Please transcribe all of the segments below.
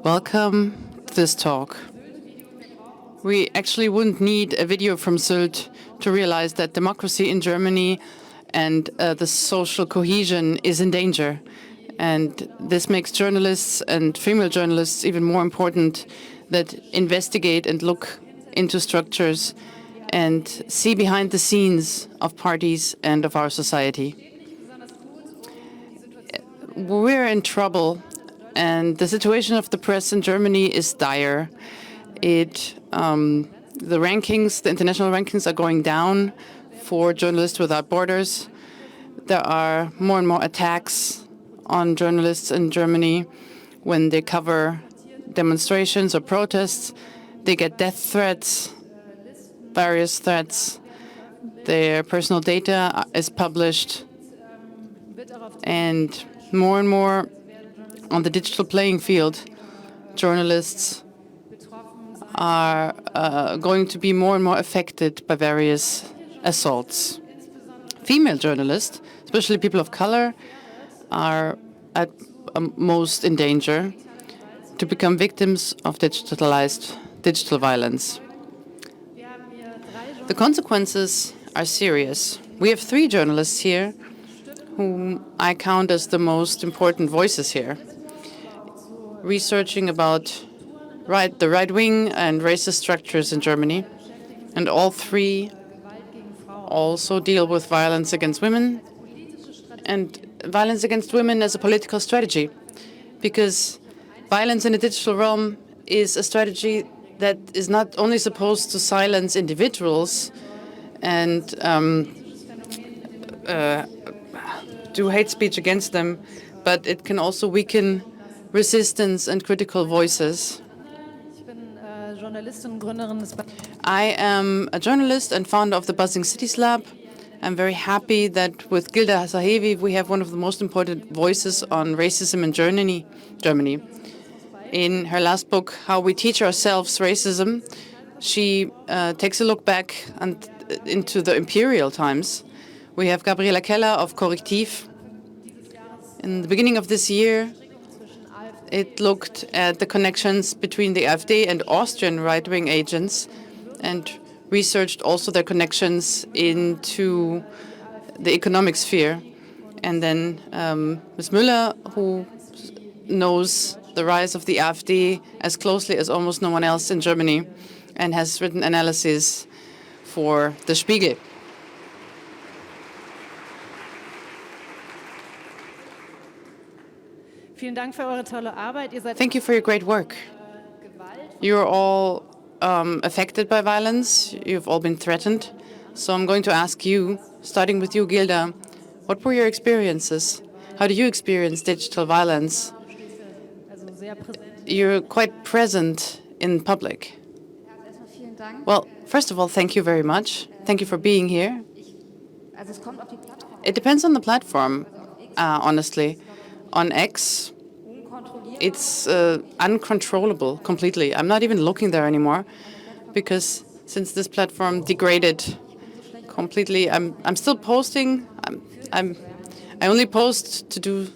Welcome to this talk. We actually wouldn't need a video from Sylt to realize that democracy in Germany and the social cohesion is in danger. And this makes journalists and female journalists even more important that investigate and look into structures and see behind the scenes of parties and of our society. We're in trouble, and the situation of the press in Germany is dire. The rankings, the international rankings, are going down for Journalists Without Borders. There are more and more attacks on journalists in Germany when they cover demonstrations or protests. They get death threats, various threats. Their personal data is published, and more on the digital playing field, journalists are going to be more and more affected by various assaults. Female journalists, especially people of color, are at most in danger to become victims of digital violence. The consequences are serious. We have 3 journalists here whom I count as the most important voices here, researching about the right wing and racist structures in Germany. And all 3 also deal with violence against women and violence against women as a political strategy, because violence in the digital realm is a strategy that is not only supposed to silence individuals and do hate speech against them, but it can also weaken resistance and critical voices. I am a journalist and founder of the Buzzing Cities Lab. I'm very happy that with Gilda Sahevi we have one of the most important voices on racism in Germany. In her last book, How We Teach Ourselves Racism, she takes a look back into the imperial times. We have Gabriela Keller of Korrektiv. In the beginning of this year, it looked at the connections between the AfD and Austrian right-wing agents and researched also their connections into the economic sphere. And then Ms. Müller, who knows the rise of the AfD as closely as almost no one else in Germany and has written analysis for the Spiegel. Thank you for your great work. You're all affected by violence. You've all been threatened. So I'm going to ask you, starting with you, Gilda, what were your experiences? How do you experience digital violence? You're quite present in public. Well, first of all, thank you very much. Thank you for being here. It depends on the platform, honestly. On X, it's uncontrollable completely. I'm not even looking there anymore because since this platform degraded completely, I'm still posting. I only post to do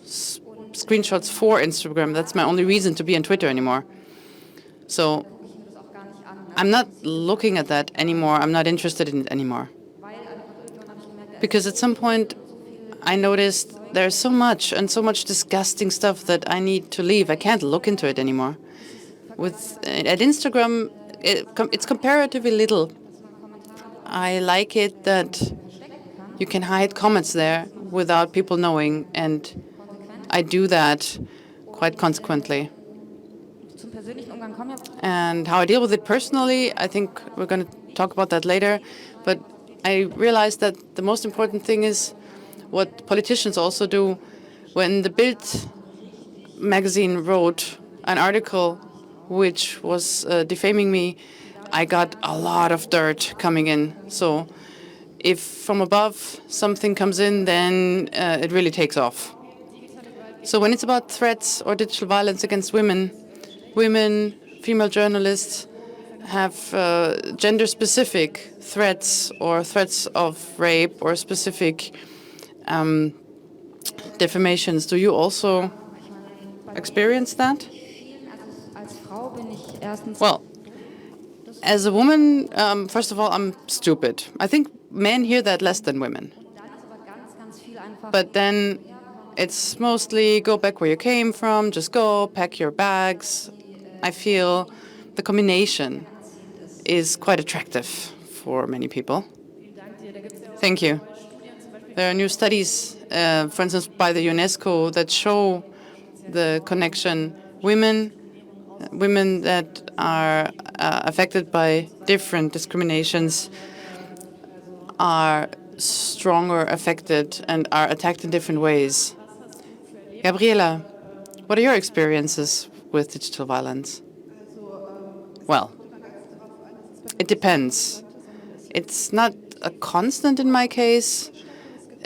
screenshots for Instagram. That's my only reason to be on Twitter anymore. So I'm not looking at that anymore. I'm not interested in it anymore. Because at some point I noticed there's so much disgusting stuff that I need to leave. I can't look into it anymore. At Instagram, it's comparatively little. I like it that you can hide comments there without people knowing, and I do that quite consequently. And how I deal with it personally, I think we're going to talk about that later. But I realized that the most important thing is what politicians also do. When the Bild magazine wrote an article which was defaming me, I got a lot of dirt coming in. So if from above something comes in, then it really takes off. So when it's about threats or digital violence against women, female journalists have gender-specific threats or threats of rape or specific defamations. Do you also experienced that? Well, as a woman, first of all, I'm stupid. I think men hear that less than women. But then it's mostly go back where you came from, just go, pack your bags. I feel the combination is quite attractive for many people. Thank you. There are new studies, for instance, by the UNESCO that show the connection. Women that are affected by different discriminations are stronger affected and are attacked in different ways. Gabriela, what are your experiences with digital violence? Well, it depends. It's not a constant in my case,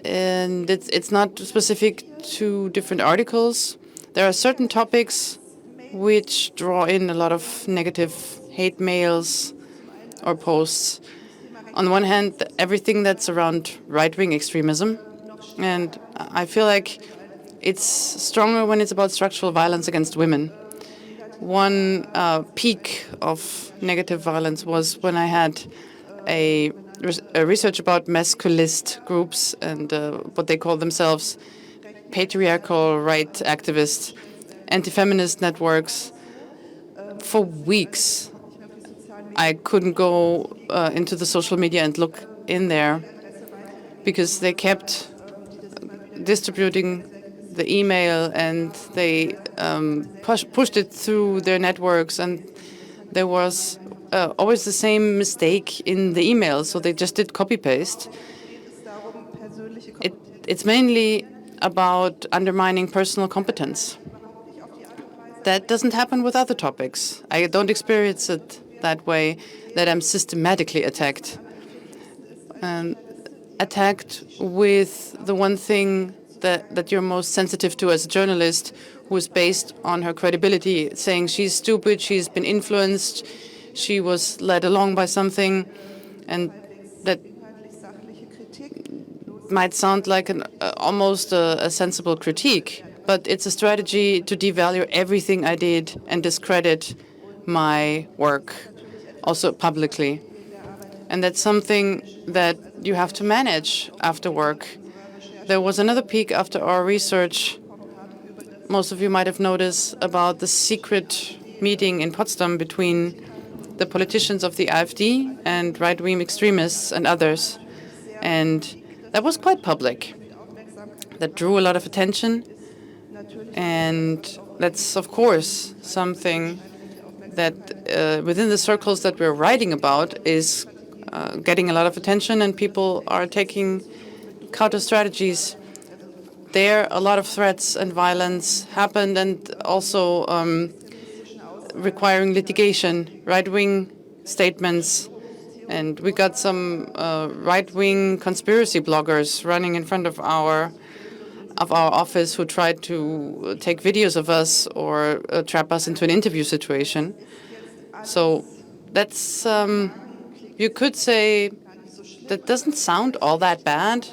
and it's not specific to different articles. There are certain topics which draw in a lot of negative hate mails or posts. On the one hand, everything that's around right-wing extremism, and I feel like it's stronger when it's about structural violence against women. One peak of negative violence was when I had a research about masculist groups and what they call themselves, patriarchal right activists, anti-feminist networks. For weeks, I couldn't go into the social media and look in there because they kept distributing the email and they pushed it through their networks, and there was always the same mistake in the email, so they just did copy-paste. It's mainly about undermining personal competence. That doesn't happen with other topics. I don't experience it that way, that I'm systematically attacked. Attacked with the one thing that you're most sensitive to as a journalist, who is based on her credibility, saying she's stupid, she's been influenced, she was led along by something, and that might sound like almost a sensible critique, but it's a strategy to devalue everything I did and discredit my work, also publicly. And that's something that you have to manage after work. There was another peak after our research. Most of you might have noticed about the secret meeting in Potsdam between the politicians of the AfD and right-wing extremists and others. And that was quite public. That drew a lot of attention. And that's, of course, something that within the circles that we're writing about is getting a lot of attention, and people are taking counter strategies. There, a lot of threats and violence happened, and also requiring litigation, right-wing statements. And we got some right-wing conspiracy bloggers running in front of our office who tried to take videos of us or trap us into an interview situation. So that's, you could say, that doesn't sound all that bad,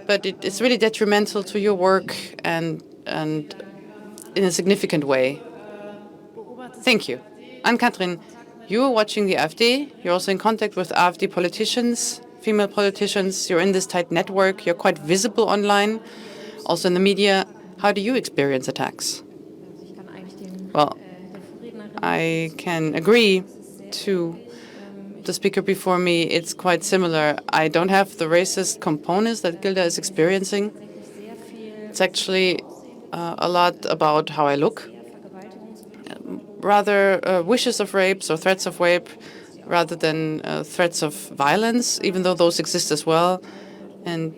but it's really detrimental to your work and in a significant way. Thank you. Ann-Kathrin, you are watching the AfD. You're also in contact with AfD politicians, female politicians. You're in this tight network. You're quite visible online, also in the media. How do you experience attacks? Well, I can agree to the speaker before me. It's quite similar. I don't have the racist components that Gilda is experiencing. It's actually a lot about how I look. Rather wishes of rapes or threats of rape rather than threats of violence, even though those exist as well. And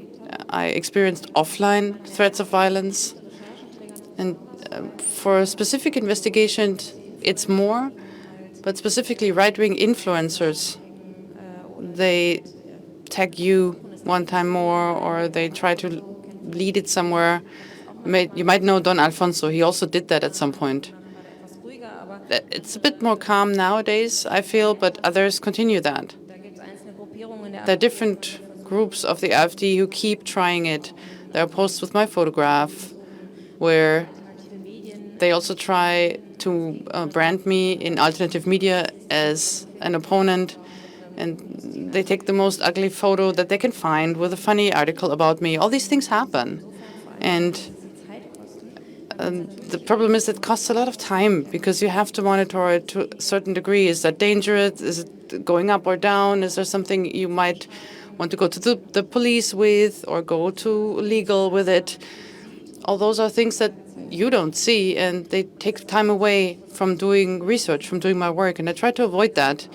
I experienced offline threats of violence. And for a specific investigation, it's more, but specifically right-wing influencers, they tag you one time more, or they try to lead it somewhere. You might know Don Alfonso. He also did that at some point. It's a bit more calm nowadays, I feel, but others continue that. There are different groups of the AfD who keep trying it. There are posts with my photograph where They also try to brand me in alternative media as an opponent, and they take the most ugly photo that they can find with a funny article about me. All these things happen. And the problem is it costs a lot of time because you have to monitor it to a certain degree. Is that dangerous? Is it going up or down? Is there something you might want to go to the police with or go to legal with it? All those are things that you don't see, and they take time away from doing research, from doing my work. And I try to avoid that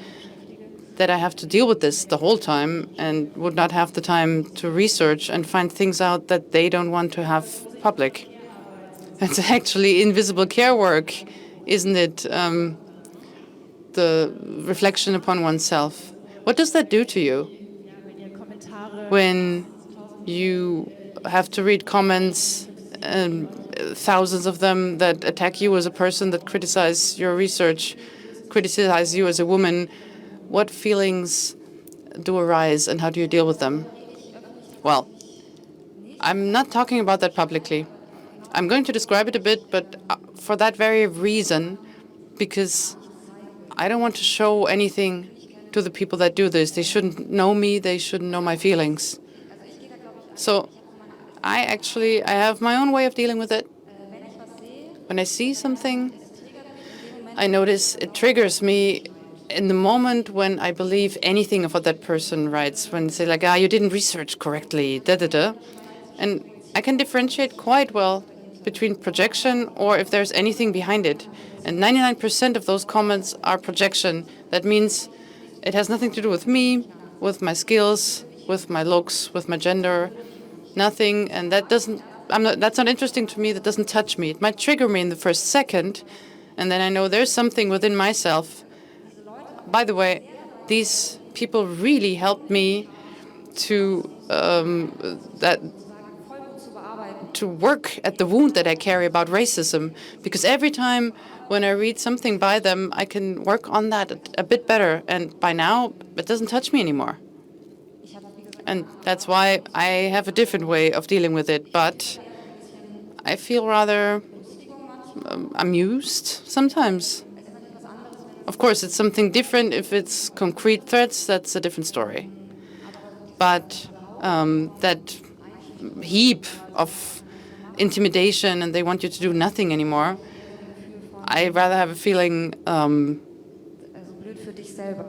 I have to deal with this the whole time and would not have the time to research and find things out that they don't want to have public. That's actually invisible care work, isn't it? The reflection upon oneself. What does that do to you when you have to read comments, thousands of them, that attack you as a person, that criticize your research, criticize you as a woman? What feelings do arise and how do you deal with them? Well, I'm not talking about that publicly. I'm going to describe it a bit, but for that very reason, because I don't want to show anything to the people that do this. They shouldn't know me. They shouldn't know my feelings. So I have my own way of dealing with it. When I see something, I notice it triggers me in the moment when I believe anything of what that person writes, when they say like, you didn't research correctly, da-da-da. And I can differentiate quite well between projection or if there's anything behind it. And 99% of those comments are projection. That means it has nothing to do with me, with my skills, with my looks, with my gender, nothing. And that's not interesting to me. That doesn't touch me. It might trigger me in the first second, and then I know there's something within myself. By the way, these people really helped me to work at the wound that I carry about racism, because every time when I read something by them, I can work on that a bit better, and by now it doesn't touch me anymore. And that's why I have a different way of dealing with it, but I feel rather amused sometimes. Of course, it's something different. If it's concrete threats, that's a different story. But that heap of intimidation and they want you to do nothing anymore, I rather have a feeling,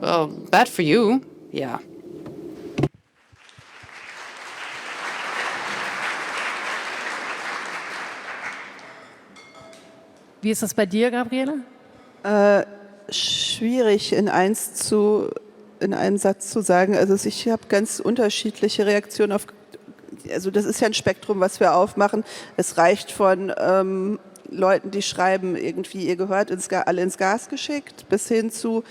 well, bad for you, yeah. Wie ist das bei dir, Gabriele? Schwierig in einem Satz zu sagen. Also ich habe ganz unterschiedliche Reaktionen auf. Also das ist ja ein Spektrum, was wir aufmachen. Es reicht von Leuten, die schreiben, irgendwie ihr gehört alle ins Gas geschickt, bis hin zu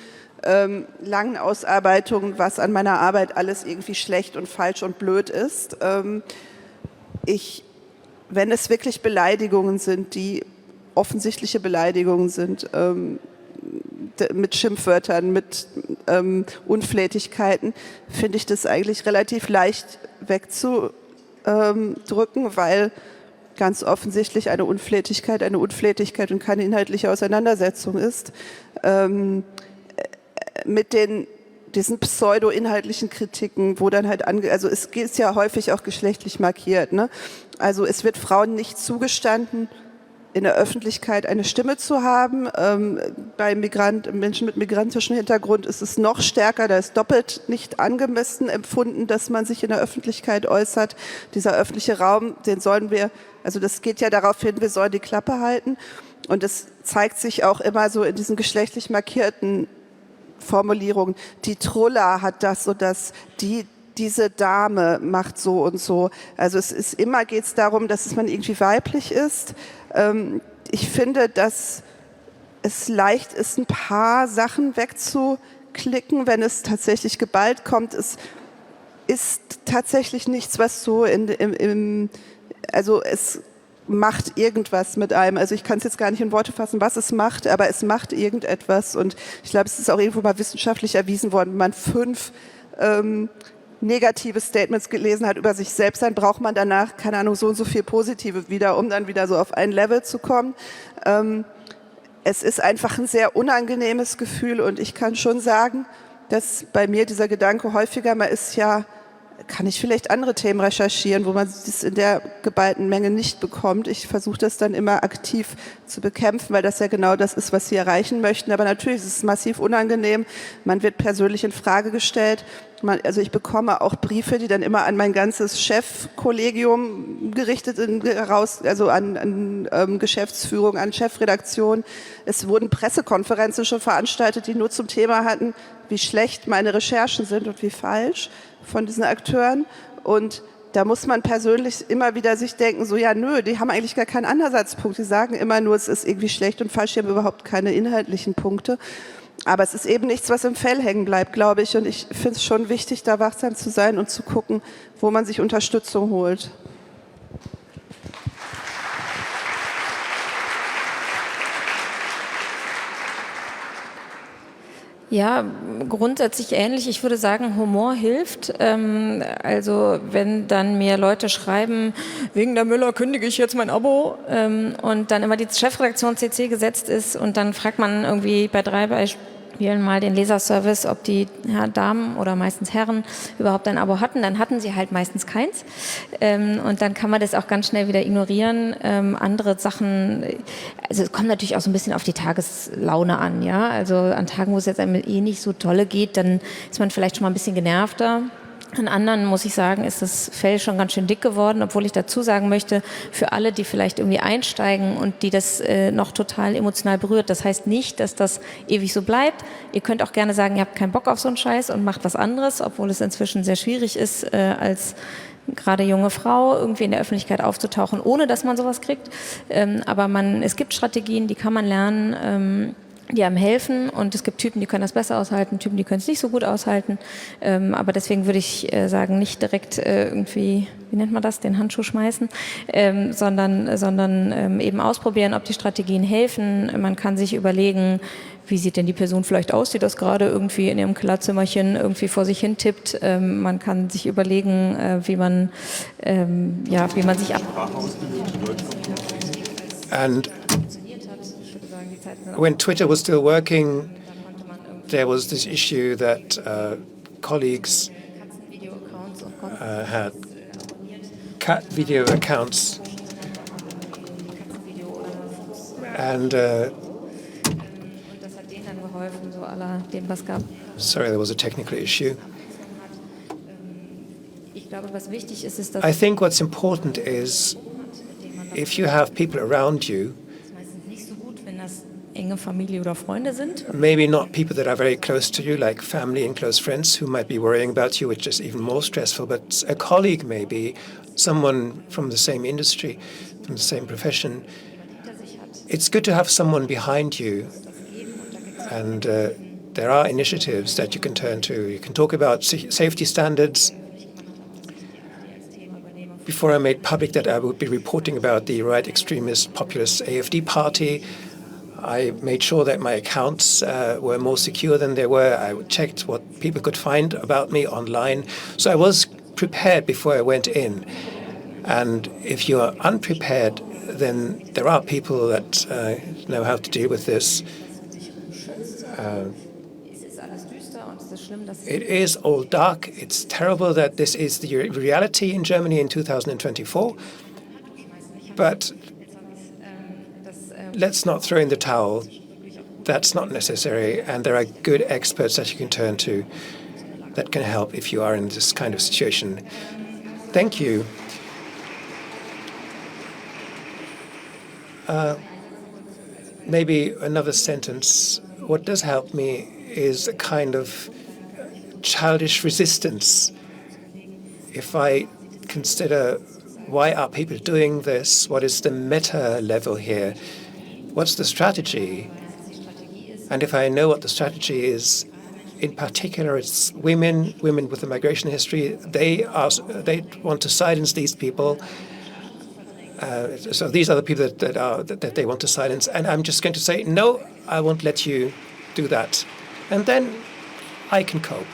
langen Ausarbeitungen, was an meiner Arbeit alles irgendwie schlecht und falsch und blöd ist. Wenn es wirklich Beleidigungen sind, die offensichtliche Beleidigungen sind, mit Schimpfwörtern, mit Unflätigkeiten, finde ich das eigentlich relativ leicht wegzudrücken, weil ganz offensichtlich eine Unflätigkeit und keine inhaltliche Auseinandersetzung ist. Mit diesen pseudo-inhaltlichen Kritiken, wo dann halt also es ist ja häufig auch geschlechtlich markiert, ne? Also es wird Frauen nicht zugestanden, in der Öffentlichkeit eine Stimme zu haben. Bei Menschen mit migrantischem Hintergrund ist es noch stärker, da ist doppelt nicht angemessen empfunden, dass man sich in der Öffentlichkeit äußert. Dieser öffentliche Raum, das geht ja darauf hin, wir sollen die Klappe halten. Und es zeigt sich auch immer so in diesen geschlechtlich markierten Formulierungen. Die Trulla hat das und das, diese Dame macht so und so. Also geht es darum, dass man irgendwie weiblich ist. Ich finde, dass es leicht ist, ein paar Sachen wegzuklicken, wenn es tatsächlich geballt kommt. Es ist tatsächlich nichts, was so also es macht irgendwas mit einem. Also ich kann es jetzt gar nicht in Worte fassen, was es macht, aber es macht irgendetwas. Und ich glaube, es ist auch irgendwo mal wissenschaftlich erwiesen worden, wenn man 5 negative Statements gelesen hat über sich selbst, dann braucht man danach, keine Ahnung, so und so viel Positive wieder, um dann wieder so auf ein Level zu kommen. Es ist einfach ein sehr unangenehmes Gefühl und ich kann schon sagen, dass bei mir dieser Gedanke häufiger mal ist, ja, kann ich vielleicht andere Themen recherchieren, wo man das in der geballten Menge nicht bekommt. Ich versuche das dann immer aktiv zu bekämpfen, weil das ja genau das ist, was Sie erreichen möchten. Aber natürlich ist es massiv unangenehm. Man wird persönlich in Frage gestellt. Also ich bekomme auch Briefe, die dann immer an mein ganzes Chefkollegium gerichtet sind, also an Geschäftsführung, an Chefredaktion. Es wurden Pressekonferenzen schon veranstaltet, die nur zum Thema hatten, wie schlecht meine Recherchen sind und wie falsch von diesen Akteuren. Und da muss man persönlich immer wieder sich denken, so ja, nö, die haben eigentlich gar keinen Ansatzpunkt. Die sagen immer nur, es ist irgendwie schlecht und falsch, die haben überhaupt keine inhaltlichen Punkte. Aber es ist eben nichts, was im Fell hängen bleibt, glaube ich. Und ich finde es schon wichtig, da wachsam zu sein und zu gucken, wo man sich Unterstützung holt. Ja, grundsätzlich ähnlich. Ich würde sagen, Humor hilft. Also wenn dann mir Leute schreiben, wegen der Müller kündige ich jetzt mein Abo und dann immer die Chefredaktion CC gesetzt ist und dann fragt man irgendwie bei 3 Beispielen mal den Leserservice, ob die Damen oder meistens Herren überhaupt ein Abo hatten, dann hatten sie halt meistens keins. Und dann kann man das auch ganz schnell wieder ignorieren. Andere Sachen, also es kommt natürlich auch so ein bisschen auf die Tageslaune an, ja. Also an Tagen, wo es jetzt einem nicht so tolle geht, dann ist man vielleicht schon mal ein bisschen genervter. An anderen, muss ich sagen, ist das Fell schon ganz schön dick geworden, obwohl ich dazu sagen möchte, für alle, die vielleicht irgendwie einsteigen und die das noch total emotional berührt, das heißt nicht, dass das ewig so bleibt. Ihr könnt auch gerne sagen, ihr habt keinen Bock auf so einen Scheiß und macht was anderes, obwohl es inzwischen sehr schwierig ist, als gerade junge Frau irgendwie in der Öffentlichkeit aufzutauchen, ohne dass man sowas kriegt. Aber es gibt Strategien, die kann man lernen, die einem helfen, und es gibt Typen, die können das besser aushalten, Typen, die können es nicht so gut aushalten, aber deswegen würde ich sagen, nicht direkt irgendwie, wie nennt man das, den Handschuh schmeißen, sondern eben ausprobieren, ob die Strategien helfen. Man kann sich überlegen, wie sieht denn die Person vielleicht aus, die das gerade irgendwie in ihrem Kellerzimmerchen irgendwie vor sich hin tippt. Man kann sich überlegen, wie man sich ab... And when Twitter was still working, there was this issue that colleagues had cat video accounts, and sorry, there was a technical issue. I think what's important is if you have people around you, enge Familie oder Freunde sind. Maybe not people that are very close to you, like family and close friends who might be worrying about you, which is even more stressful, but a colleague maybe, someone from the same industry, from the same profession. It's good to have someone behind you, and there are initiatives that you can turn to. You can talk about safety standards. Before I made public that I would be reporting about the right extremist populist AfD party, I made sure that my accounts were more secure than they were. I checked what people could find about me online. So I was prepared before I went in. And if you are unprepared, then there are people that know how to deal with this. It is all dark. It's terrible that this is the reality in Germany in 2024. But let's not throw in the towel. That's not necessary. And there are good experts that you can turn to that can help if you are in this kind of situation. Thank you. Maybe another sentence. What does help me is a kind of childish resistance. If I consider why are people doing this, what is the meta level here, what's the strategy? And if I know what the strategy is, in particular, it's women with a migration history. They want to silence these people. So these are the people that they want to silence. And I'm just going to say, no, I won't let you do that. And then I can cope.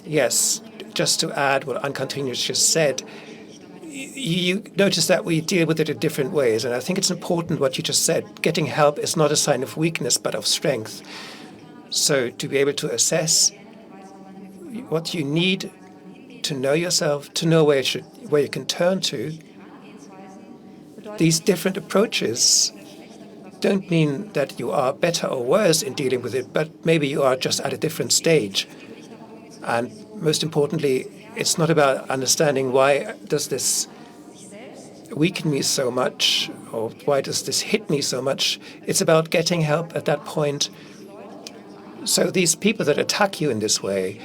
Yes, just to add what Ann-Kathrin just said, you notice that we deal with it in different ways, and I think it's important what you just said. Getting help is not a sign of weakness, but of strength. So to be able to assess what you need to know yourself, to know where you can turn to, these different approaches don't mean that you are better or worse in dealing with it, but maybe you are just at a different stage. And most importantly, it's not about understanding why does this weaken me so much, or why does this hit me so much. It's about getting help at that point. So these people that attack you in this way,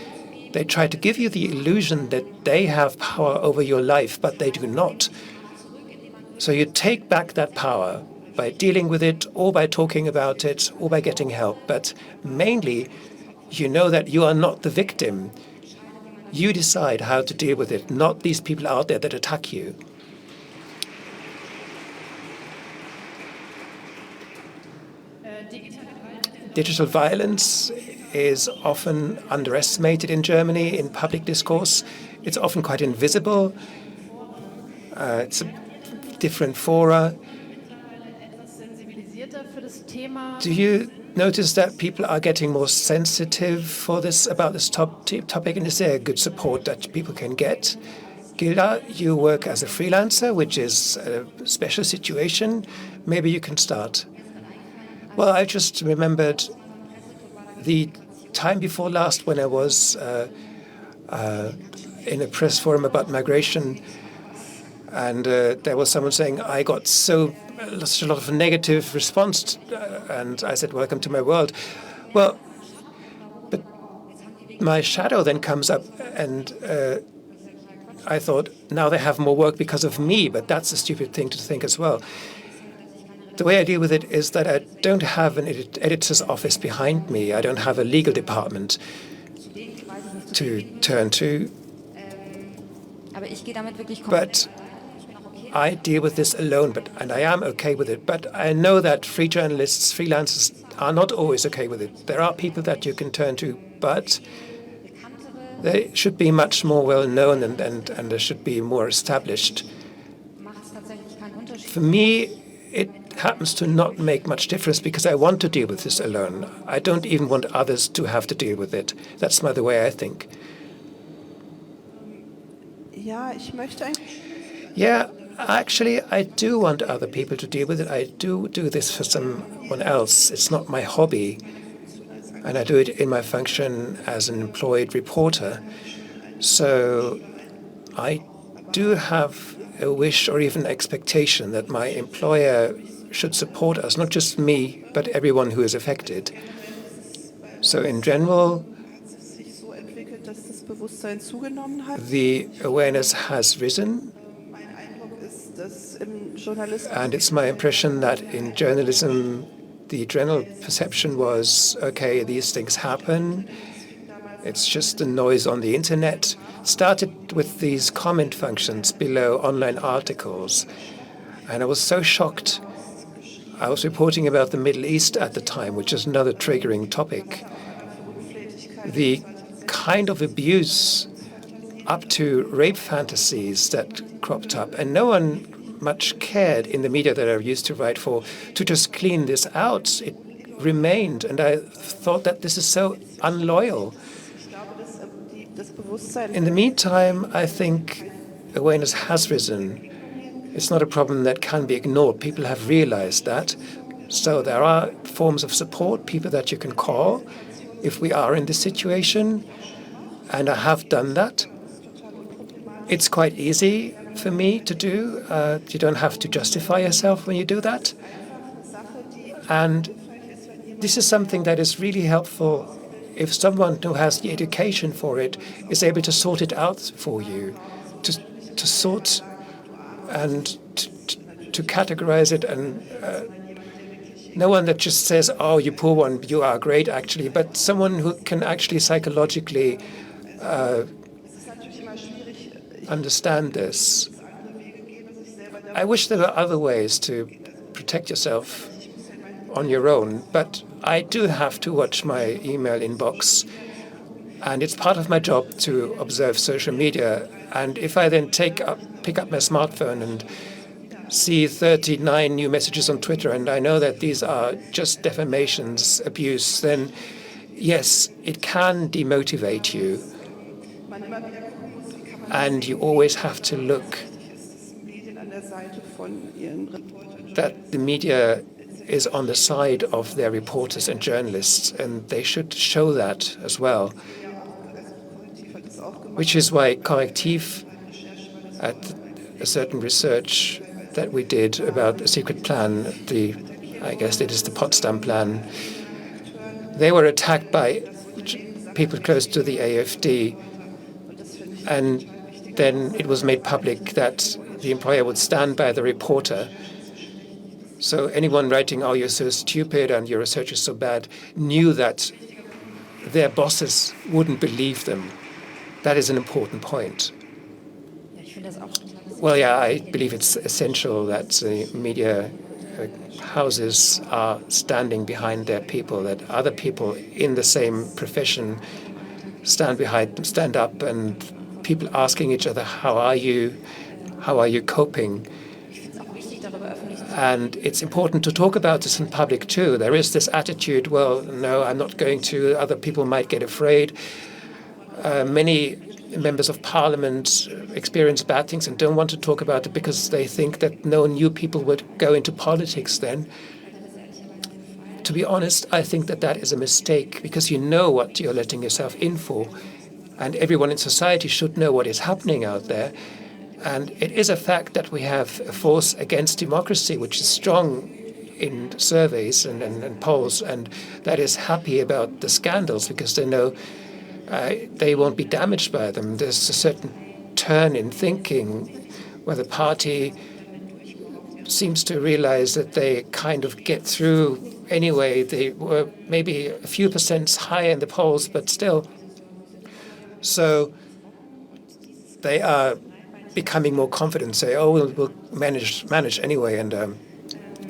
they try to give you the illusion that they have power over your life, but they do not. So you take back that power by dealing with it, or by talking about it, or by getting help. But mainly, you know that you are not the victim. You decide how to deal with it, not these people out there that attack you. Digital violence is often underestimated in Germany in public discourse. It's often quite invisible. It's a different fora. Do you notice that people are getting more sensitive for this about this topic, and is there good support that people can get? Gilda, you work as a freelancer, which is a special situation. Maybe you can start. Well, I just remembered the time before last when I was in a press forum about migration, and there was someone saying, I got such a lot of negative response, and I said, welcome to my world. Well, but my shadow then comes up, and I thought, now they have more work because of me, but that's a stupid thing to think as well. The way I deal with it is that I don't have an editor's office behind me. I don't have a legal department to turn to. But I deal with this alone, and I am okay with it. But I know that free journalists, freelancers, are not always okay with it. There are people that you can turn to, but they should be much more well known, and they should be more established. For me, it happens to not make much difference because I want to deal with this alone. I don't even want others to have to deal with it. That's the way I think. Yeah, actually, I do want other people to deal with it. I do this for someone else. It's not my hobby. And I do it in my function as an employed reporter. So I do have a wish or even expectation that my employer should support us, not just me, but everyone who is affected. So in general, the awareness has risen, and it's my impression that in journalism, the general perception was, okay, these things happen. It's just the noise on the internet. It started with these comment functions below online articles. And I was so shocked. I was reporting about the Middle East at the time, which is another triggering topic. The kind of abuse up to rape fantasies that cropped up. And no one much cared in the media that I used to write for to just clean this out. It remained. And I thought that this is so unloyal. In the meantime, I think awareness has risen. It's not a problem that can be ignored. People have realized that. So there are forms of support, people that you can call if we are in this situation. And I have done that. It's quite easy for me to do. You don't have to justify yourself when you do that. And this is something that is really helpful if someone who has the education for it is able to sort it out for you, to sort and to categorize it, and no one that just says, oh, you poor one, you are great, actually, but someone who can actually psychologically understand this. I wish there were other ways to protect yourself on your own, but I do have to watch my email inbox. And it's part of my job to observe social media. And if I then pick up my smartphone and see 39 new messages on Twitter, and I know that these are just defamations, abuse, then yes, it can demotivate you. And you always have to look that the media is on the side of their reporters and journalists, and they should show that as well. Which is why Correctiv, at a certain research that we did about a secret plan, I guess it is the Potsdam Plan, they were attacked by people close to the AfD, and then it was made public that the employer would stand by the reporter. So anyone writing, "Oh, you're so stupid and your research is so bad," knew that their bosses wouldn't believe them. That is an important point. Well, yeah, I believe it's essential that the media houses are standing behind their people, that other people in the same profession stand up, and people asking each other, how are you coping? And it's important to talk about this in public too. There is this attitude, well, no, I'm not going to, other people might get afraid. Many members of parliament experience bad things and don't want to talk about it because they think that no new people would go into politics then. To be honest, I think that that is a mistake, because you know what you're letting yourself in for, and everyone in society should know what is happening out there. And it is a fact that we have a force against democracy, which is strong in surveys and polls, and that is happy about the scandals because they know they won't be damaged by them. There's a certain turn in thinking where the party seems to realize that they kind of get through anyway. They were maybe a few percent higher in the polls, but still. So they are becoming more confident, say, oh, we'll manage anyway, and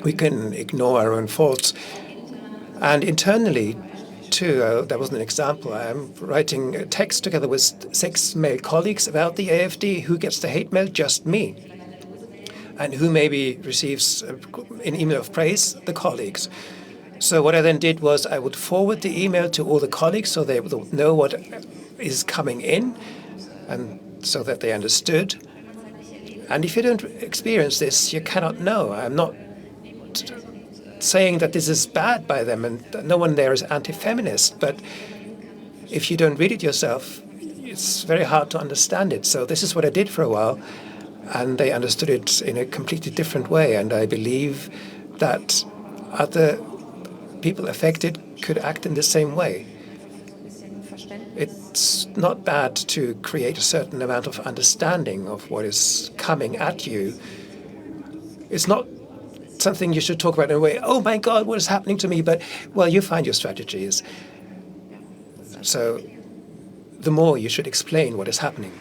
we can ignore our own faults. And internally, too, that was an example. I'm writing a text together with 6 male colleagues about the AfD. Who gets the hate mail? Just me. And who maybe receives an email of praise? The colleagues. So what I then did was I would forward the email to all the colleagues so they would know what is coming in, and so that they understood. And if you don't experience this, you cannot know. I'm not saying that this is bad by them, and no one there is anti-feminist, but if you don't read it yourself, it's very hard to understand it. So this is what I did for a while, and they understood it in a completely different way, and I believe that other people affected could act in the same way. It's not bad to create a certain amount of understanding of what is coming at you. It's not something you should talk about in a way, oh my God, what is happening to me? But, well, you find your strategies. So the more you should explain what is happening.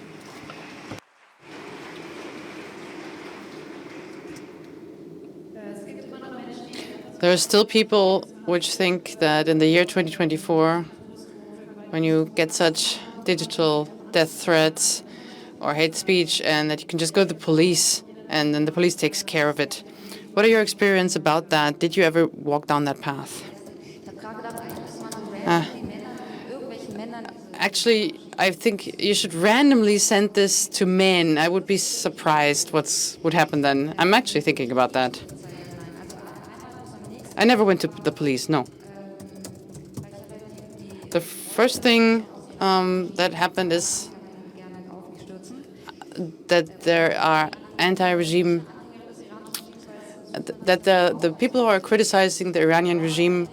There are still people which think that in the year 2024, when you get such digital death threats or hate speech, and that you can just go to the police and then the police takes care of it. What are your experience about that? Did you ever walk down that path? Actually, I think you should randomly send this to men. I would be surprised what would happen then. I'm actually thinking about that. I never went to the police, no. The first thing that happened is that there are anti-regime, that the people who are criticizing the Iranian regime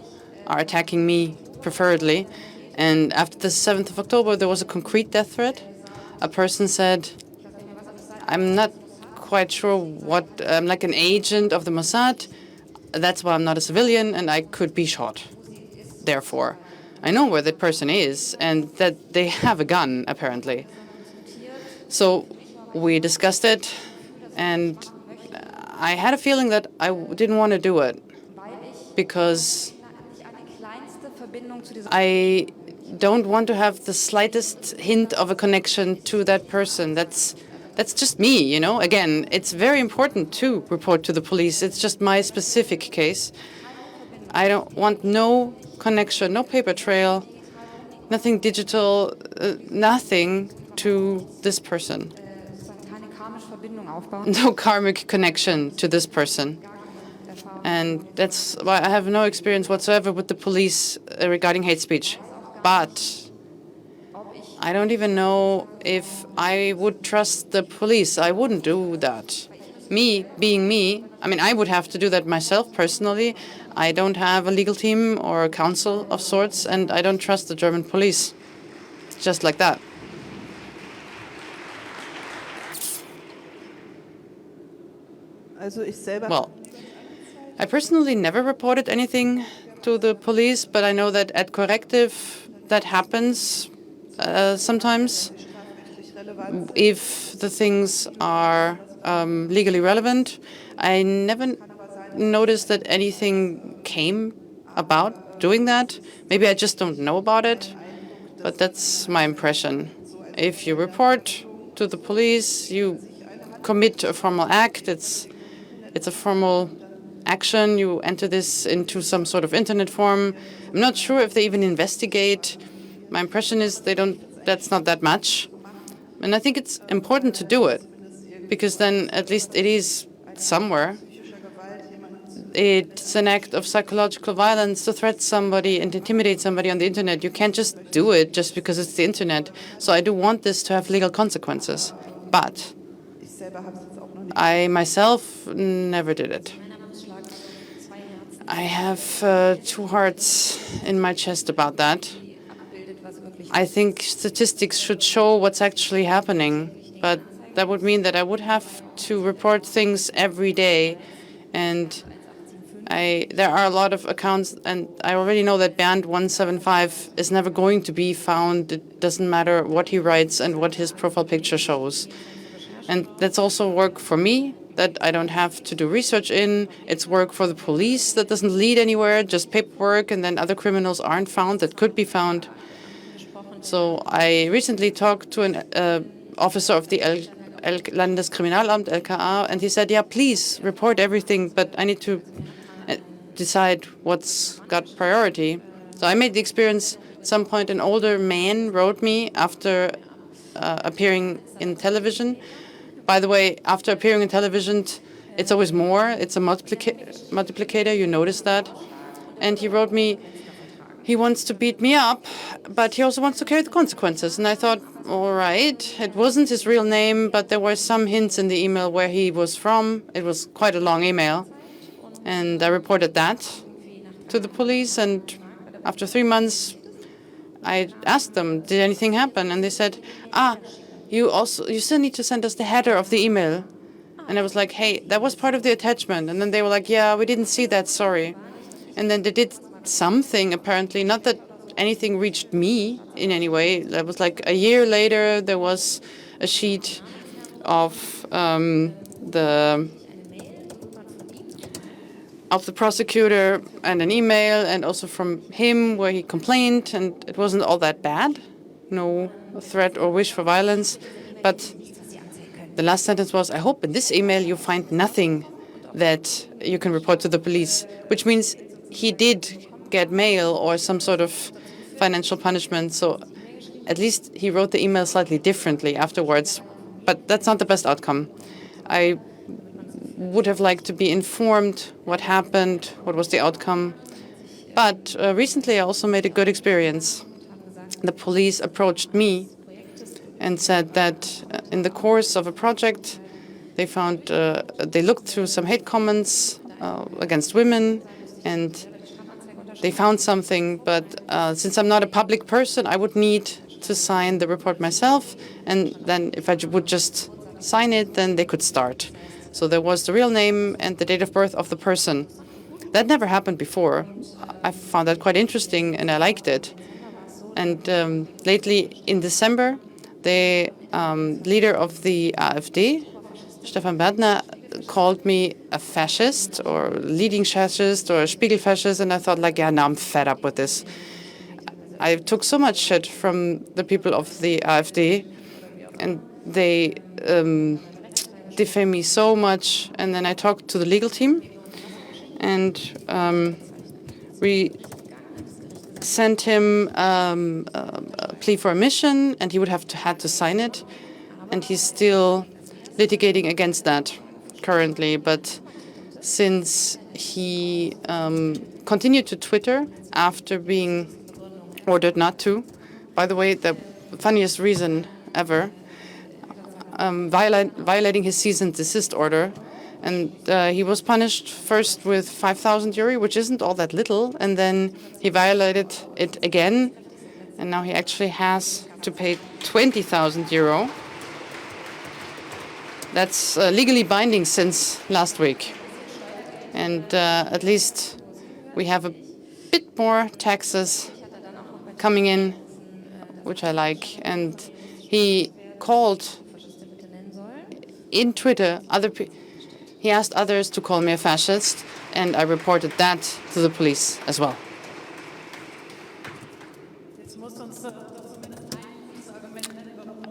are attacking me preferably. And after the 7th of October, there was a concrete death threat. A person said, I'm not quite sure what, I'm like an agent of the Mossad. That's why I'm not a civilian and I could be shot. Therefore, I know where that person is and that they have a gun, apparently. So we discussed it, and I had a feeling that I didn't want to do it because I don't want to have the slightest hint of a connection to that person. That's just me, you know. Again, it's very important to report to the police. It's just my specific case. I don't want no connection, no paper trail, nothing digital, nothing to this person. No karmic connection to this person. And that's why I have no experience whatsoever with the police regarding hate speech. But I don't even know if I would trust the police. I wouldn't do that. Me, being me, I mean, I would have to do that myself personally. I don't have a legal team or a council of sorts, and I don't trust the German police. It's just like that. Well, I personally never reported anything to the police, but I know that at corrective that happens sometimes if the things are legally relevant. I never noticed that anything came about doing that. Maybe I just don't know about it, but that's my impression. If you report to the police, you commit a formal act. It's a formal action. You enter this into some sort of internet form. I'm not sure if they even investigate. My impression is they don't. That's not that much. And I think it's important to do it, because then at least it is somewhere. It's an act of psychological violence to threat somebody and intimidate somebody on the internet. You can't just do it just because it's the internet. So I do want this to have legal consequences. But I myself never did it. I have 2 hearts in my chest about that. I think statistics should show what's actually happening, but that would mean that I would have to report things every day. And there are a lot of accounts, and I already know that Bernd 175 is never going to be found. It doesn't matter what he writes and what his profile picture shows. And that's also work for me that I don't have to do research in. It's work for the police that doesn't lead anywhere, just paperwork, and then other criminals aren't found that could be found. So I recently talked to an officer of the Landeskriminalamt, LKA, and he said, yeah, please report everything, but I need to decide what's got priority. So I made the experience, at some point an older man wrote me after appearing in television. By the way, after appearing in television, it's always more. It's a multiplicator, you notice that. And he wrote me, he wants to beat me up, but he also wants to carry the consequences. And I thought, all right, it wasn't his real name, but there were some hints in the email where he was from. It was quite a long email. And I reported that to the police. And after 3 months, I asked them, did anything happen? And they said, you still need to send us the header of the email. And I was like, hey, that was part of the attachment. And then they were like, yeah, we didn't see that, sorry. And then they did something, apparently, not that anything reached me in any way. That was like a year later, there was a sheet of the prosecutor and an email, and also from him where he complained, and it wasn't all that bad. No threat or wish for violence. But the last sentence was, I hope in this email you find nothing that you can report to the police, which means he did get mail or some sort of financial punishment. So at least he wrote the email slightly differently afterwards. But that's not the best outcome. I would have liked to be informed what happened, what was the outcome. But recently I also made a good experience. The police approached me and said that in the course of a project, they looked through some hate comments against women, and they found something. But since I'm not a public person, I would need to sign the report myself. And then if I would just sign it, then they could start. So there was the real name and the date of birth of the person. That never happened before. I found that quite interesting, and I liked it. And lately, in December, the leader of the AfD, Stefan Berdner, called me a fascist or leading fascist or a Spiegel fascist, and I thought, like, yeah, now I'm fed up with this. I took so much shit from the people of the AfD, and they defame me so much. And then I talked to the legal team, and we sent him a plea for omission, and he would have had to sign it. And he's still litigating against that currently. But since he continued to Twitter after being ordered not to, by the way, the funniest reason ever, violating his cease and desist order. And he was punished first with 5,000 euro, which isn't all that little, and then he violated it again, and now he actually has to pay 20,000 euro. That's legally binding since last week. And at least we have a bit more taxes coming in, which I like. And he called in Twitter he asked others to call me a fascist, and I reported that to the police as well.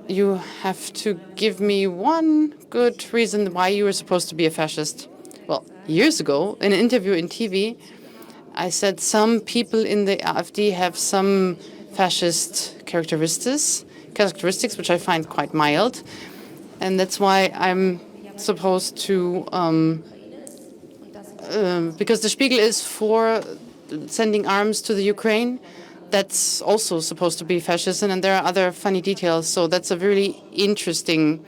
You have to give me one good reason why you were supposed to be a fascist. Well, years ago, in an interview in TV, I said some people in the AfD have some fascist characteristics, which I find quite mild, and that's why I'm supposed to, because the Spiegel is for sending arms to the Ukraine, that's also supposed to be fascist, and there are other funny details, so that's a really interesting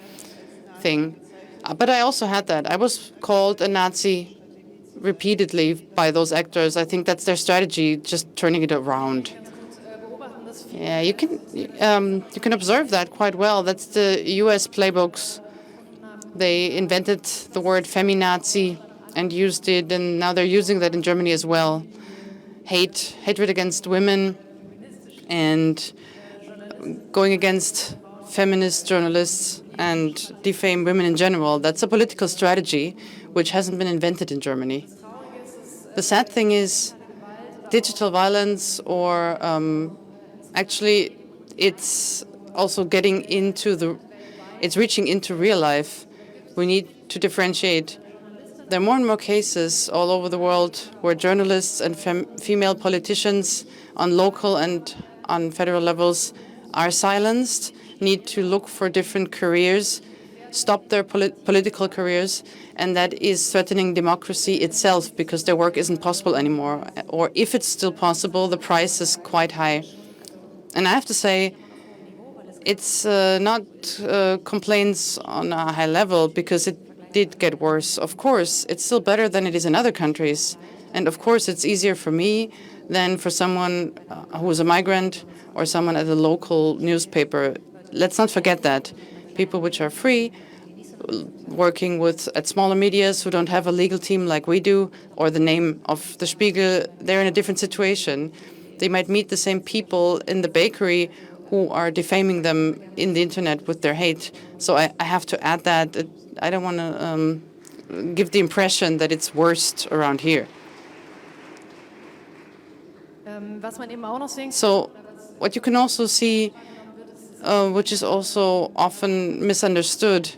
thing. But I also had that. I was called a Nazi repeatedly by those actors. I think that's their strategy, just turning it around. Yeah, you can observe that quite well. That's the U.S. playbooks. They invented the word feminazi and used it, and now they're using that in Germany as well. Hatred against women and going against feminist journalists and defame women in general. That's a political strategy which hasn't been invented in Germany. The sad thing is digital violence, or actually it's also getting into it's reaching into real life. We need to differentiate. There are more and more cases all over the world where journalists and female politicians on local and on federal levels are silenced, need to look for different careers, stop their political careers, and that is threatening democracy itself because their work isn't possible anymore. Or if it's still possible, the price is quite high. And I have to say, it's not complaints on a high level, because it did get worse. Of course, it's still better than it is in other countries. And of course, it's easier for me than for someone who is a migrant or someone at a local newspaper. Let's not forget that. People which are free, working at smaller medias who don't have a legal team like we do, or the name of the Spiegel, they're in a different situation. They might meet the same people in the bakery who are defaming them in the internet with their hate. So I have to add that. I don't want to give the impression that it's worst around here. So what you can also see, which is also often misunderstood,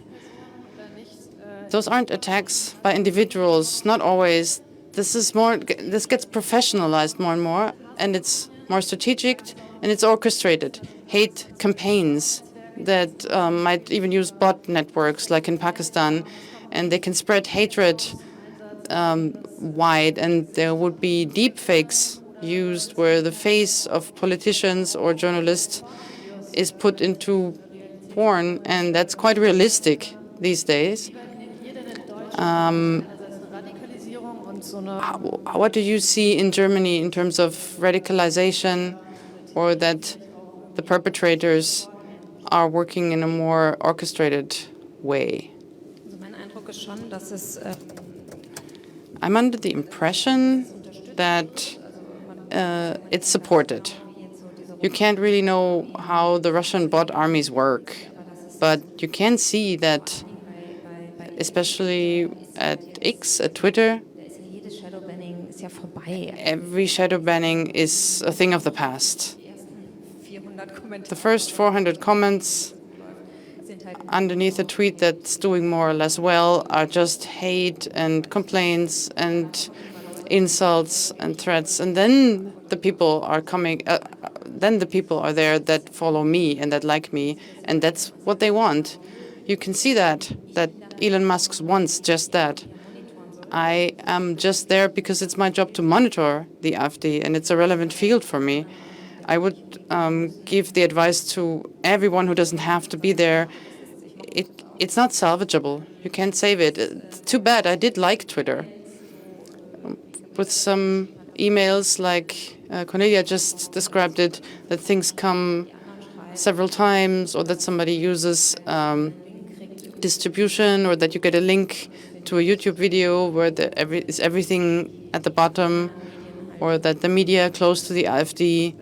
those aren't attacks by individuals, not always. This gets professionalized more and more, and it's more strategic, and it's orchestrated. Hate campaigns that might even use bot networks, like in Pakistan, and they can spread hatred wide, and there would be deep fakes used where the face of politicians or journalists is put into porn, and that's quite realistic these days. What do you see in Germany in terms of radicalization, or that the perpetrators are working in a more orchestrated way? I'm under the impression that it's supported. You can't really know how the Russian bot armies work, but you can see that, especially at X, at Twitter, every shadow banning is a thing of the past. The first 400 comments underneath a tweet that's doing more or less well are just hate and complaints and insults and threats. And then the people are coming, then the people are there that follow me and that like me, and that's what they want. You can see that Elon Musk wants just that. I am just there because it's my job to monitor the AfD, and it's a relevant field for me. I would give the advice to everyone who doesn't have to be there. It's not salvageable. You can't save it. It's too bad. I did like Twitter. With some emails, like Cornelia just described it, that things come several times, or that somebody uses distribution, or that you get a link to a YouTube video where is everything at the bottom, or that the media close to the AfD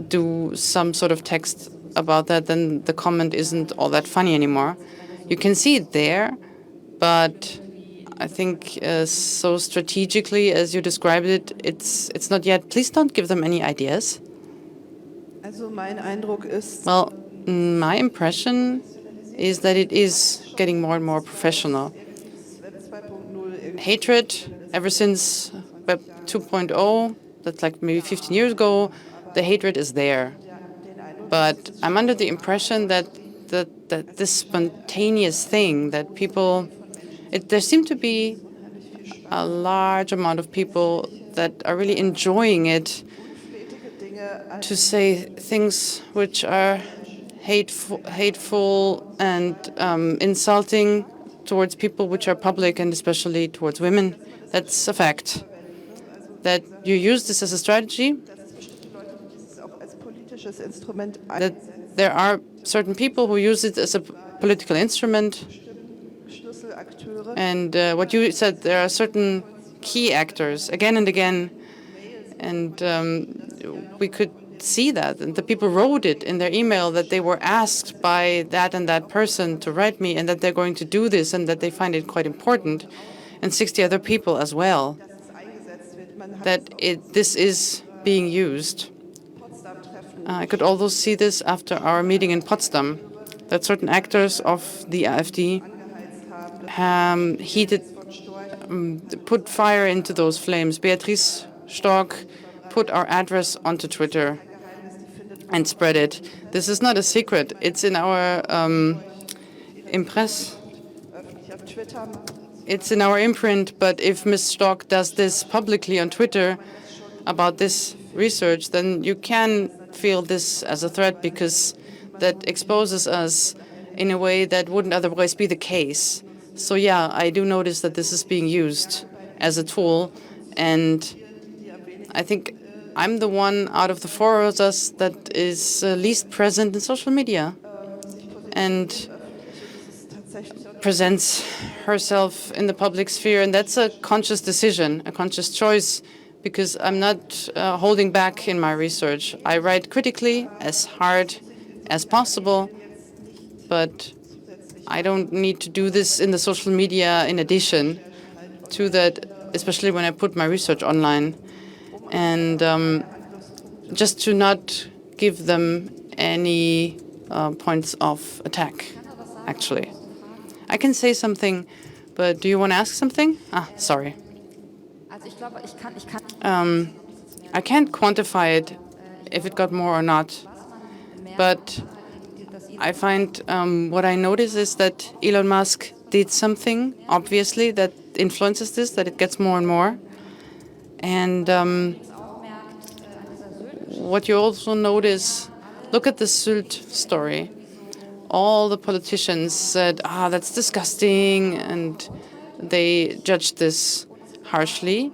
do some sort of text about that, then the comment isn't all that funny anymore. You can see it there, but I think so strategically as you described it, it's not yet. Please don't give them any ideas. Also mein Eindruck ist, well, my impression is that it is getting more and more professional. Hatred, ever since Web 2.0, that's like maybe 15 years ago, the hatred is there. But I'm under the impression that this spontaneous thing that people, there seem to be a large amount of people that are really enjoying it to say things which are hateful and insulting towards people which are public, and especially towards women. That's a fact. That you use this as a strategy, that there are certain people who use it as a political instrument. And what you said, there are certain key actors again and again. And we could see that. And the people wrote it in their email that they were asked by that and that person to write me, and that they're going to do this, and that they find it quite important. And 60 other people as well. That this is being used. I could also see this after our meeting in Potsdam, that certain actors of the AfD put fire into those flames. Beatrice Stork put our address onto Twitter and spread it. This is not a secret. It's in our impress. It's in our imprint, but if Ms. Stork does this publicly on Twitter about this research, then you can feel this as a threat, because that exposes us in a way that wouldn't otherwise be the case. So yeah, I do notice that this is being used as a tool, and I think I'm the one out of the four of us that is least present in social media and presents herself in the public sphere, and that's a conscious decision, a conscious choice, because I'm not holding back in my research. I write critically, as hard as possible, but I don't need to do this in the social media in addition to that, especially when I put my research online. And just to not give them any points of attack, actually. I can say something, but do you want to ask something? Sorry. I can't quantify it, if it got more or not, but I find what I notice is that Elon Musk did something, obviously, that influences this, that it gets more and more. And what you also notice, look at the Sylt story. All the politicians said, that's disgusting, and they judged this harshly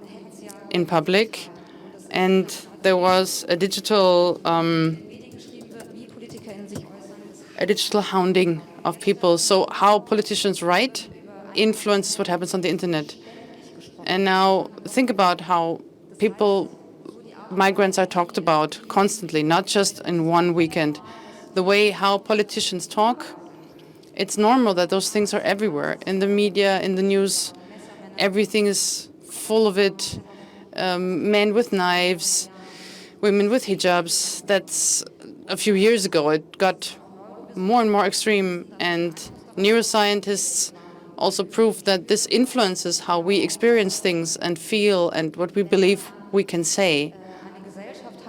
in public. And there was a digital hounding of people. So how politicians write influences what happens on the internet. And now think about how migrants are talked about constantly, not just in one weekend. The way how politicians talk, it's normal that those things are everywhere. In the media, in the news, everything is full of it. Men with knives, women with hijabs. a few years ago. It got more and more extreme, and neuroscientists also prove that this influences how we experience things and feel and what we believe we can say.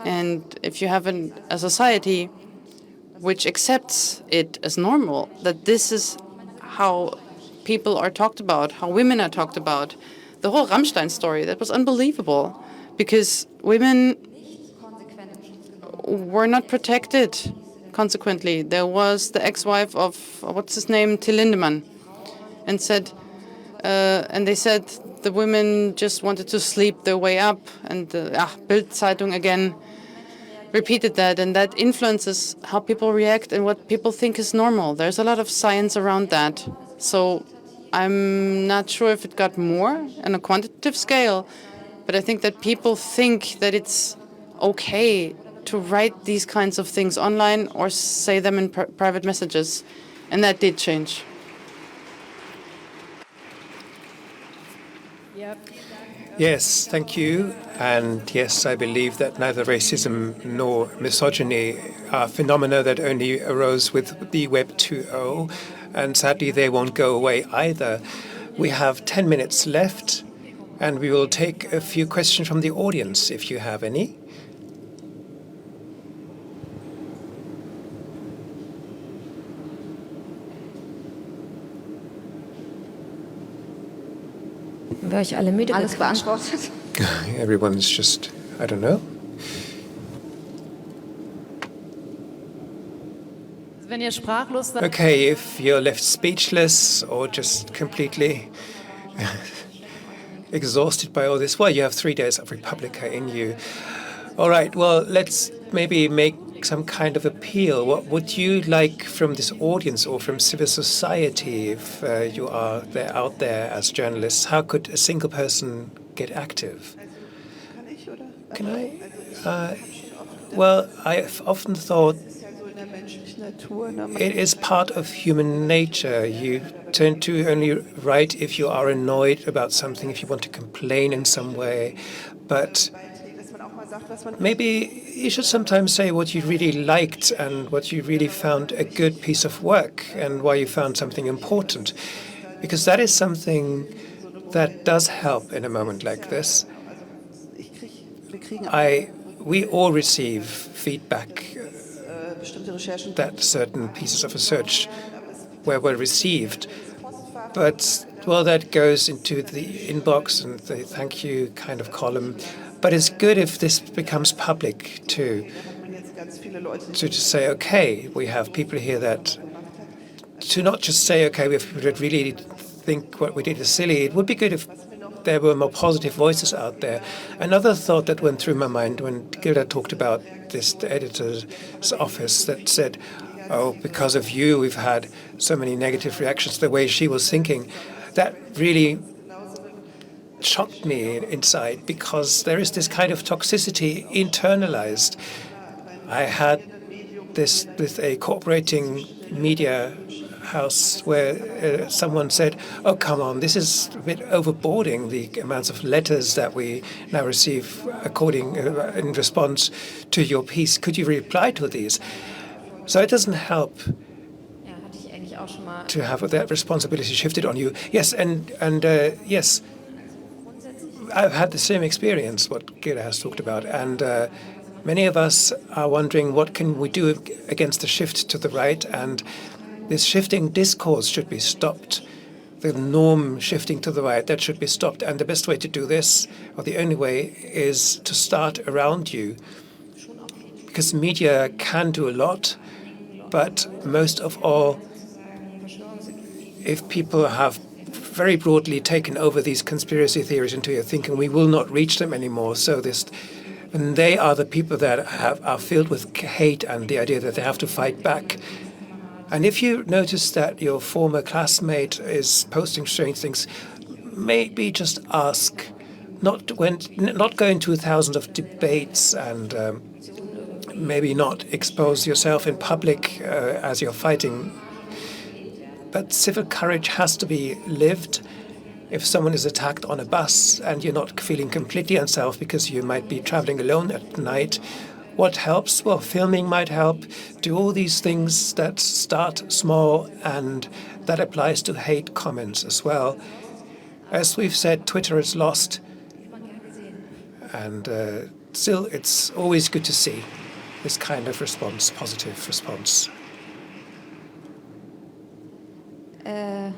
And if you have a society which accepts it as normal, that this is how people are talked about, how women are talked about. The whole Rammstein story, that was unbelievable, because women were not protected consequently. There was the ex-wife of, what's his name, Till Lindemann, and they said the women just wanted to sleep their way up, and Bild-Zeitung again repeated that, and that influences how people react and what people think is normal. There's a lot of science around that. So I'm not sure if it got more on a quantitative scale, but I think that people think that it's okay to write these kinds of things online or say them in private messages, and that did change. Yes, thank you. And yes, I believe that neither racism nor misogyny are phenomena that only arose with the Web 2.0, and sadly they won't go away either. We have 10 minutes left, and we will take a few questions from the audience, if you have any. Wäre euch alle müde Alles beantwortet. Everyone's just, I don't know. Wenn ihr sprachlos seid, Okay, if you're left speechless or just completely exhausted by all this, well, you have 3 days of Republica in you. All right, well, let's maybe make some kind of appeal. What would you like from this audience or from civil society if you are out there as journalists? How could a single person get active? Can I? Well, I've often thought it is part of human nature. You tend to only write if you are annoyed about something, if you want to complain in some way. But maybe you should sometimes say what you really liked and what you really found a good piece of work and why you found something important. Because that is something that does help in a moment like this. We all receive feedback that certain pieces of research were well received. But, well, that goes into the inbox and the thank you kind of column. But it's good if this becomes public too. To just say, okay, we have people here that, to not just say, okay, we have people that really think what we did is silly. It would be good if there were more positive voices out there. Another thought that went through my mind when Gilda talked about this, the editor's office that said, oh, because of you, we've had so many negative reactions, the way she was thinking. That really shocked me inside, because there is this kind of toxicity internalized. I had this with a cooperating media house where someone said, oh, come on, this is a bit overboarding, the amounts of letters that we now receive in response to your piece. Could you reply to these? So it doesn't help to have that responsibility shifted on you. Yes, and yes, I've had the same experience, what Gilda has talked about, and many of us are wondering what can we do against the shift to the right, and this shifting discourse should be stopped. The norm shifting to the right, that should be stopped. And the best way to do this, or the only way, is to start around you. Because media can do a lot, but most of all, if people have very broadly taken over these conspiracy theories into your thinking, we will not reach them anymore. So and they are the people that are filled with hate and the idea that they have to fight back. And if you notice that your former classmate is posting strange things, maybe just ask, not go into thousands of debates, and maybe not expose yourself in public as you're fighting. But civil courage has to be lived. If someone is attacked on a bus and you're not feeling completely unsafe because you might be traveling alone at night, What helps? Well, filming might help. Do all these things that start small, and that applies to hate comments as well. As we've said, Twitter is lost, and still it's always good to see this kind of response, positive response. Machen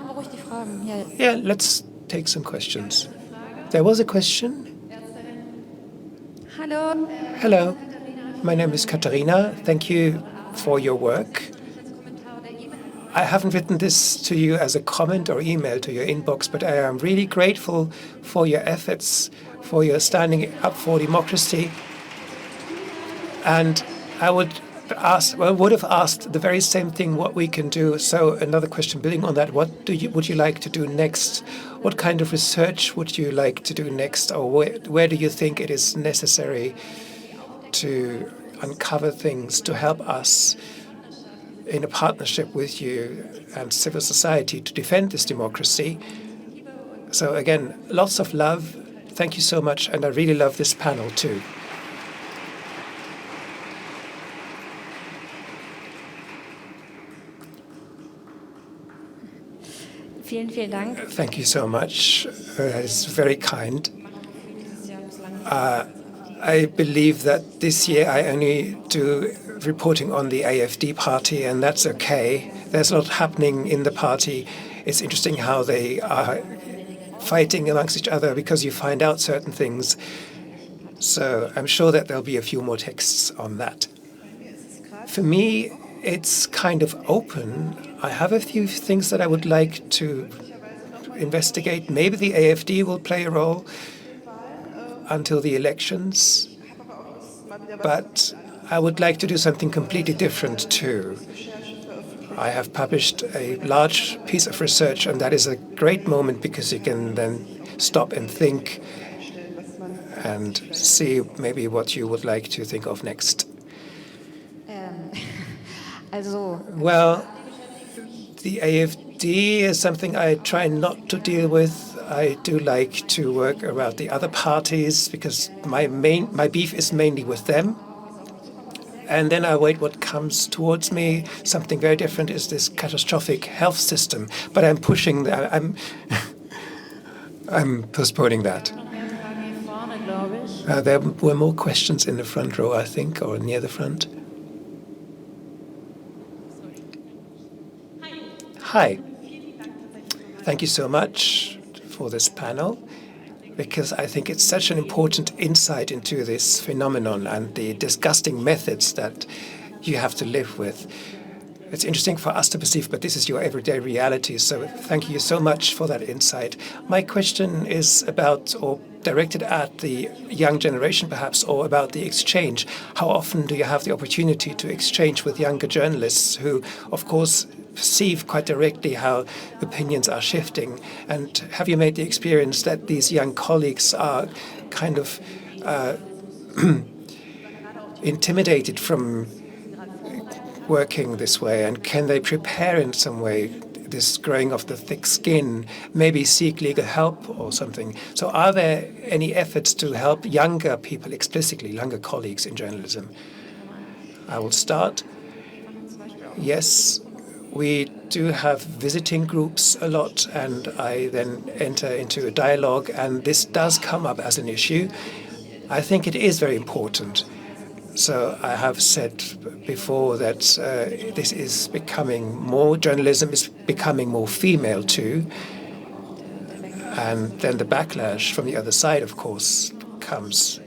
wir ruhig die Fragen. Ja. Yeah, let's take some questions. There was a question. Hallo. Hello, my name is Katharina. Thank you for your work. I haven't written this to you as a comment or email to your inbox, but I am really grateful for your efforts, for your standing up for democracy. And I would have asked the very same thing, what we can do. So another question building on that, what would you like to do next? What kind of research would you like to do next? Or where do you think it is necessary to uncover things to help us in a partnership with you and civil society to defend this democracy? So again, lots of love. Thank you so much. And I really love this panel too. Vielen, vielen Dank. Thank you so much. It's very kind. I believe that this year I only do reporting on the AfD party, and that's okay. There's a lot happening in the party. It's interesting how they are fighting amongst each other because you find out certain things. So I'm sure that there'll be a few more texts on that. For me, it's kind of open. I have a few things that I would like to investigate. Maybe the AfD will play a role until the elections, but I would like to do something completely different too. I have published a large piece of research, and that is a great moment because you can then stop and think and see maybe what you would like to think of next. Well, the AfD is something I try not to deal with. I do like to work around the other parties because my beef is mainly with them. And then I wait what comes towards me. Something very different is this catastrophic health system. But I'm pushing that. I'm postponing that. There were more questions in the front row, I think, or near the front. Hi. Thank you so much for this panel, because I think it's such an important insight into this phenomenon and the disgusting methods that you have to live with. It's interesting for us to perceive, but this is your everyday reality. So thank you so much for that insight. My question is about, or directed at the young generation perhaps, or about the exchange. How often do you have the opportunity to exchange with younger journalists who, of course, perceive quite directly how opinions are shifting? And have you made the experience that these young colleagues are kind of intimidated from working this way, and can they prepare in some way this growing of the thick skin, maybe seek legal help or something? So are there any efforts to help younger people explicitly, younger colleagues in journalism? I will start. Yes, we do have visiting groups a lot, and I then enter into a dialogue, and this does come up as an issue. I think it is very important. So I have said before that this is becoming more, journalism is becoming more female too. And then the backlash from the other side, of course, comes.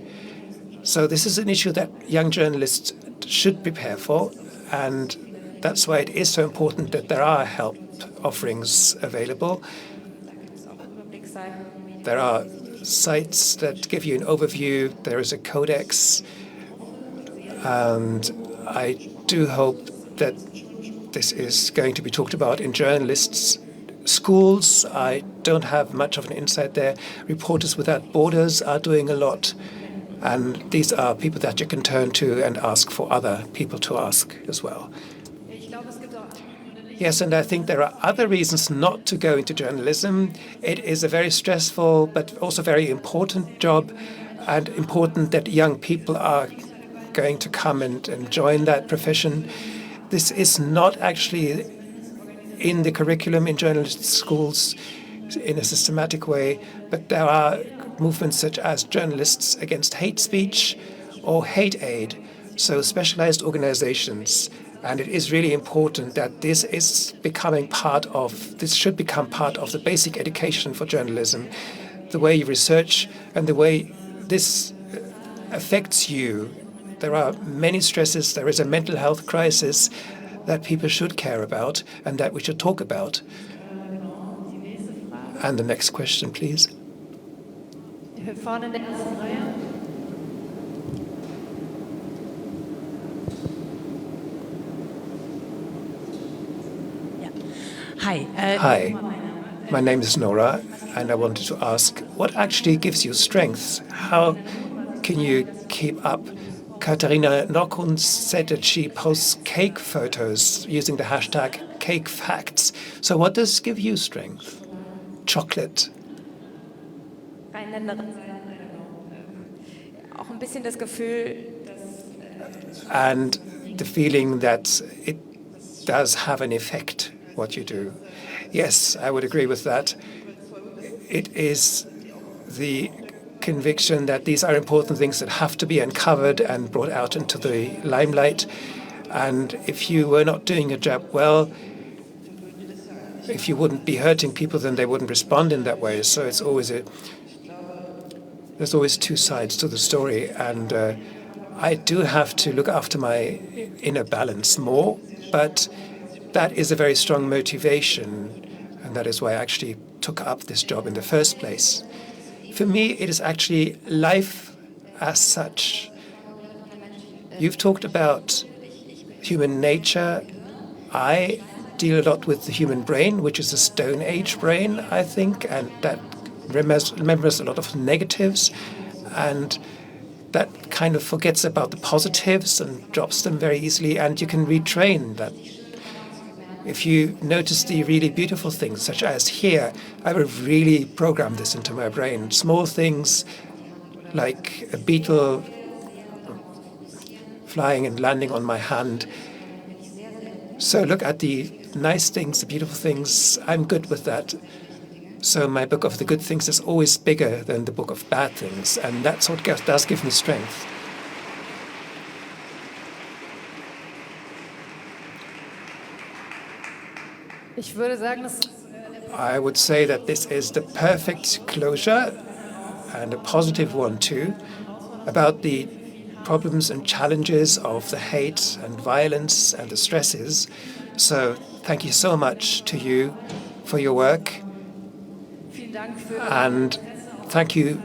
So this is an issue that young journalists should prepare for. And that's why it is so important that there are help offerings available. There are sites that give you an overview. There is a codex. And I do hope that this is going to be talked about in journalists' schools. I don't have much of an insight there. Reporters Without Borders are doing a lot. And these are people that you can turn to and ask for other people to ask as well. Yes, and I think there are other reasons not to go into journalism. It is a very stressful but also very important job. and important that young people are going to come and join that profession. This is not actually in the curriculum in journalism schools in a systematic way, but there are movements such as Journalists Against Hate Speech or Hate Aid, so specialized organizations. And it is really important that this should become part of the basic education for journalism, the way you research and the way this affects you. There are many stresses. There is a mental health crisis that people should care about and that we should talk about. And the next question, please. Vorne in der ersten Reihe. Hi. Hi, my name is Nora, and I wanted to ask, what actually gives you strength? How can you keep up? Katharina Nockhund said that she posts cake photos using the hashtag #CakeFacts. So what does give you strength? Chocolate. Auch ein bisschen das Gefühl, And the feeling that it does have an effect, what you do. Yes, I would agree with that. It is the conviction that these are important things that have to be uncovered and brought out into the limelight. And if you were not doing your job well, if you wouldn't be hurting people, then they wouldn't respond in that way. So it's always there's always two sides to the story. And I do have to look after my inner balance more, but that is a very strong motivation. And that is why I actually took up this job in the first place. For me, it is actually life as such. You've talked about human nature. I deal a lot with the human brain, which is a Stone Age brain, I think, and that remembers a lot of negatives, and that kind of forgets about the positives and drops them very easily, and you can retrain that. If you notice the really beautiful things, such as here, I will really program this into my brain. Small things like a beetle flying and landing on my hand. So look at the nice things, the beautiful things. I'm good with that. So my book of the good things is always bigger than the book of bad things, and that's what does give me strength. Ich würde sagen, I would say that this is the perfect closure, and a positive one too, about the problems and challenges of the hate and violence and the stresses. So thank you so much to you for your work, and thank you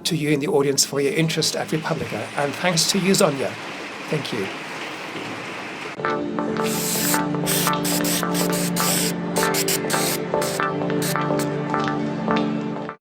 to you in the audience for your interest at Republica, and thanks to you, Sonja. Thank you.